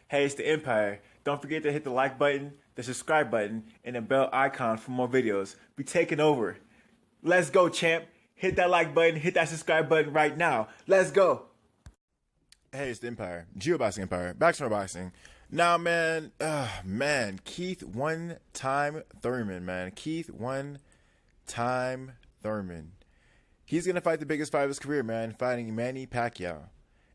Hey, it's the Empire. Don't forget to hit the like button, the subscribe button, and the bell icon for more videos. We taking over. Let's go, champ. Hit that like button, hit that subscribe button right now. Let's go. Hey, it's the Empire. Geoboxing Empire. Backstory Boxing. Now, Keith one-time Thurman, man. Keith one-time Thurman. He's going to fight the biggest fight of his career, man, fighting Manny Pacquiao.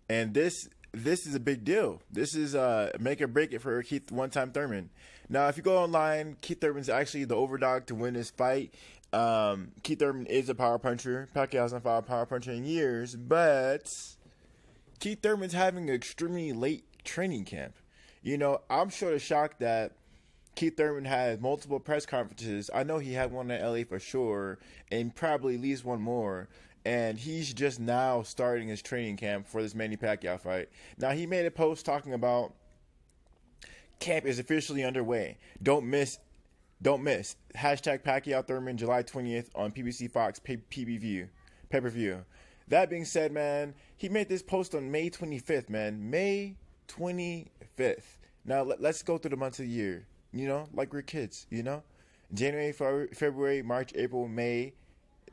And this is a big deal. This is make or break it for Keith one-time Thurman. Now, if you go online, Keith Thurman's actually the overdog to win this fight. Keith Thurman is a power puncher. Pacquiao's not fought a power puncher in years, but Keith Thurman's having an extremely late training camp. You know, I'm sort of shocked that Keith Thurman had multiple press conferences. I know he had one in LA for sure, and probably at least one more. And he's just now starting his training camp for this Manny Pacquiao fight. Now, he made a post talking about camp is officially underway. Don't miss. Hashtag Pacquiao Thurman, July 20th on PBC Fox pay-per-view. That being said, man, he made this post on May 25th, man. May 25th. Now, let's go through the months of the year, you know, like we're kids, you know? January, February, March, April, May,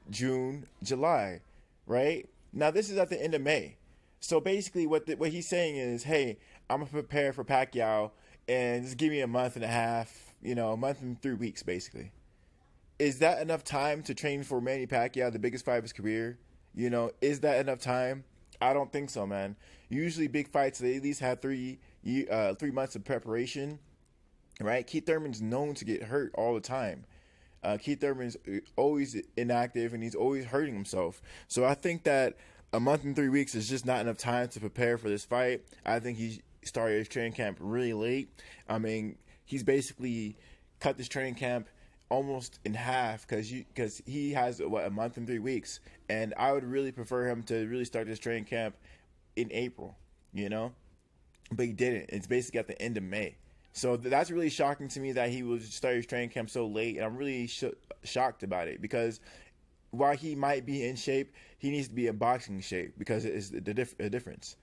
June, July, right? Now, this is at the end of May. So basically what he's saying is, hey, I'm going to prepare for Pacquiao and just give me a month and a half, you know, a month and 3 weeks, basically. Is that enough time to train for Manny Pacquiao, the biggest fight of his career? You know, is that enough time? I don't think so, man. Usually big fights, they at least have 3 months of preparation, right? Keith Thurman's known to get hurt all the time. Keith Thurman's always inactive and he's always hurting himself. So I think that a month and 3 weeks is just not enough time to prepare for this fight. I think he started his training camp really late. I mean, he's basically cut this training camp almost in half because he has a month and 3 weeks, and I would really prefer him to really start this training camp in April, you know, but he didn't. It's basically at the end of May, so that's really shocking to me that he would start his training camp so late, and I'm really shocked about it because while he might be in shape, he needs to be in boxing shape because it's the difference.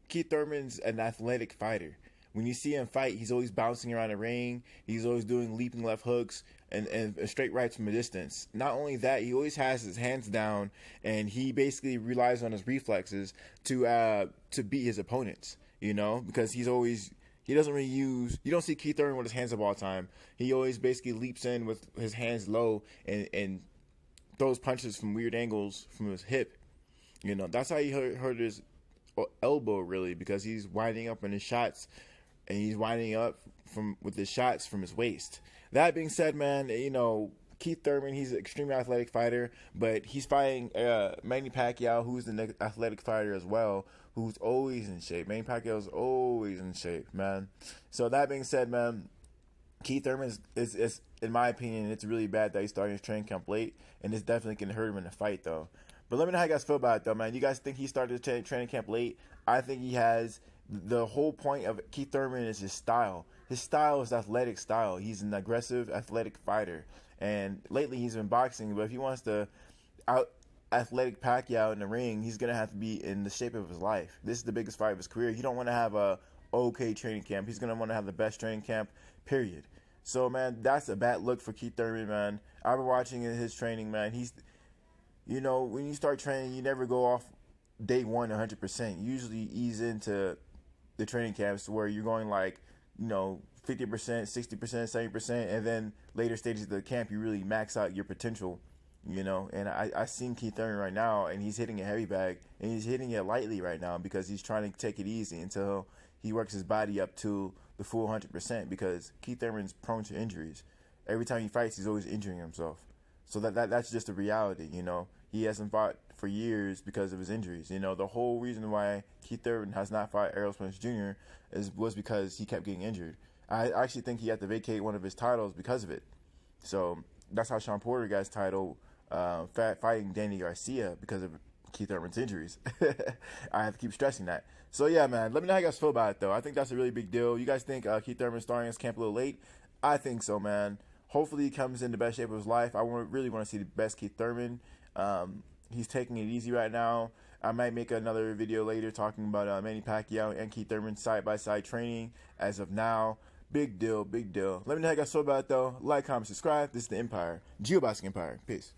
Keith Thurman's an athletic fighter. When you see him fight, he's always bouncing around the ring. He's always doing leaping left hooks and straight rights from a distance. Not only that, he always has his hands down, and he basically relies on his reflexes to beat his opponents. You know, because he doesn't really use. You don't see Keith Thurman with his hands up all the time. He always basically leaps in with his hands low and throws punches from weird angles from his hip. You know, that's how he hurt his elbow really, because he's winding up in his shots. And he's winding up with his shots from his waist. That being said, man, you know, Keith Thurman, he's an extremely athletic fighter, but he's fighting Manny Pacquiao, who's the athletic fighter as well, who's always in shape. Manny Pacquiao's always in shape, man. So that being said, man, Keith Thurman is in my opinion, it's really bad that he's starting his training camp late, and it's definitely can hurt him in the fight, though. But let me know how you guys feel about it, though, man. You guys think he started his training camp late? I think he has. The whole point of Keith Thurman is his style. His style is athletic style. He's an aggressive, athletic fighter. And lately he's been boxing, but if he wants to out athletic Pacquiao in the ring, he's going to have to be in the shape of his life. This is the biggest fight of his career. You don't want to have a okay training camp. He's going to want to have the best training camp, period. So, man, that's a bad look for Keith Thurman, man. I've been watching his training, man. You know, when you start training, you never go off day one 100%. You usually ease into the training camps where you're going like, you know, 50%, 60%, 70%, and then later stages of the camp you really max out your potential, you know. And I seen Keith Thurman right now, and he's hitting a heavy bag, and he's hitting it lightly right now because he's trying to take it easy until he works his body up to the full 100%, because Keith Thurman's prone to injuries. Every time he fights, he's always injuring himself. So that's just the reality, you know. He hasn't fought for years because of his injuries. You know, the whole reason why Keith Thurman has not fought Errol Spence Jr. was because he kept getting injured. I actually think he had to vacate one of his titles because of it. So that's how Sean Porter got his title, fighting Danny Garcia because of Keith Thurman's injuries. I have to keep stressing that. So yeah, man, let me know how you guys feel about it, though. I think that's a really big deal. You guys think Keith Thurman's starting his camp a little late? I think so, man. Hopefully he comes in the best shape of his life. I really want to see the best Keith Thurman. He's taking it easy right now. I might make another video later talking about Manny Pacquiao and Kieth Thurman side-by-side training as of now. Big deal, big deal. Let me know how you guys feel about it, though. Like, comment, subscribe. This is the Empire. Geoboxing Empire. Peace.